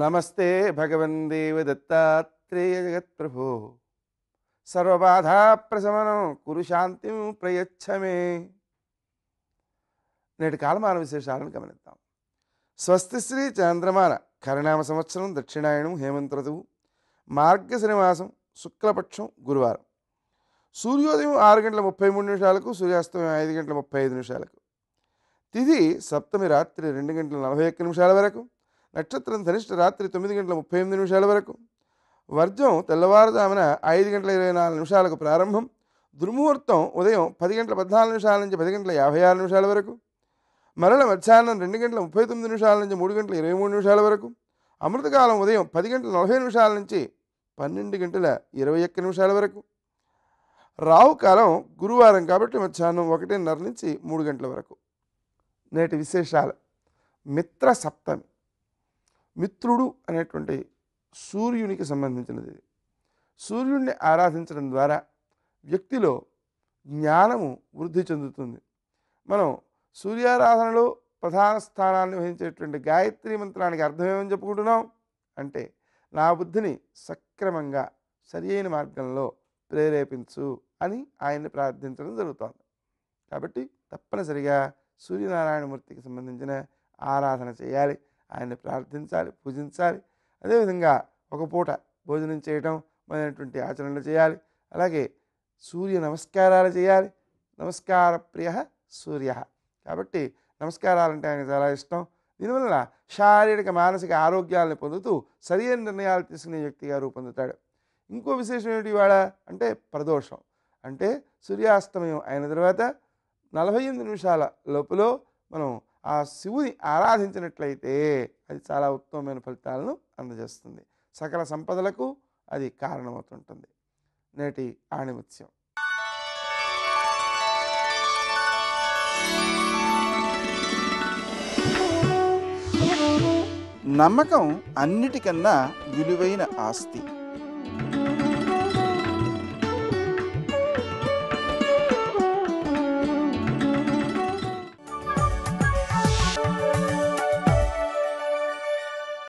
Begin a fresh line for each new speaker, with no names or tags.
నమస్తే భగవన్ దేవ దత్తాత్రేయ జగత్ప్రభో సర్వబాధా ప్రశమనం కురు శాంతిం ప్రయచ్చమే. నేటి కాలమాన విశేషాలను గమనిద్దాం. స్వస్తి శ్రీ చంద్రమాన కరణామ సంవత్సరం దక్షిణాయనం హేమంత ఋతువు మార్గశిర మాసం శుక్లపక్షం గురువారం. సూర్యోదయం 6:33 సూర్యాస్తమయం 5:35. తిథి సప్తమి రాత్రి 2:41 వరకు. నక్షత్రం ధనిష్ట రాత్రి 9:38 వరకు. వర్జం తెల్లవారుజామున 5:24 ప్రారంభం. దుర్ముహూర్తం ఉదయం 10:14 నుంచి 10:56 వరకు. మరల మధ్యాహ్నం 2:39 నుంచి 3:23 వరకు. అమృతకాలం ఉదయం 10:40 నుంచి 12:21 వరకు. రాహుకాలం గురువారం కాబట్టి మధ్యాహ్నం 1:30 నుంచి 3 గంటల వరకు. నేటి విశేషాలు. మిత్ర సప్తమి. మిత్రుడు అనేటువంటి సూర్యునికి సంబంధించినది. సూర్యుడిని ఆరాధించడం ద్వారా వ్యక్తిలో జ్ఞానము వృద్ధి చెందుతుంది. మనం సూర్యారాధనలో ప్రధాన స్థానాన్ని వహించేటువంటి గాయత్రి మంత్రానికి అర్థమేమని చెప్పుకుంటున్నాం అంటే, నా బుద్ధిని సక్రమంగా సరి అయిన మార్గంలో ప్రేరేపించు అని ఆయన్ని ప్రార్థించడం జరుగుతోంది. కాబట్టి తప్పనిసరిగా సూర్యనారాయణమూర్తికి సంబంధించిన ఆరాధన చేయాలి, ఆయన్ని ప్రార్థించాలి, పూజించాలి. అదేవిధంగా ఒక పూట భోజనం చేయటం మొదలైనటువంటి ఆచరణలు చేయాలి. అలాగే సూర్య నమస్కారాలు చేయాలి. నమస్కార ప్రియ సూర్య కాబట్టి నమస్కారాలంటే ఆయనకు చాలా ఇష్టం. దీనివల్ల శారీరక మానసిక ఆరోగ్యాలను పొందుతూ సరైన నిర్ణయాలు తీసుకునే వ్యక్తిగా రూపొందుతాడు. ఇంకో విశేషం ఏమిటి ఇవాళ అంటే ప్రదోషం. అంటే సూర్యాస్తమయం అయిన తర్వాత 48 నిమిషాల లోపల మనం ఆ శివుని ఆరాధించినట్లయితే అది చాలా ఉత్తమమైన ఫలితాలను అందజేస్తుంది. సకల సంపదలకు అది కారణమవుతుంటుంది. నేటి ఆణిముత్యం. నమ్మకం అన్నిటికన్నా విలువైన ఆస్తి.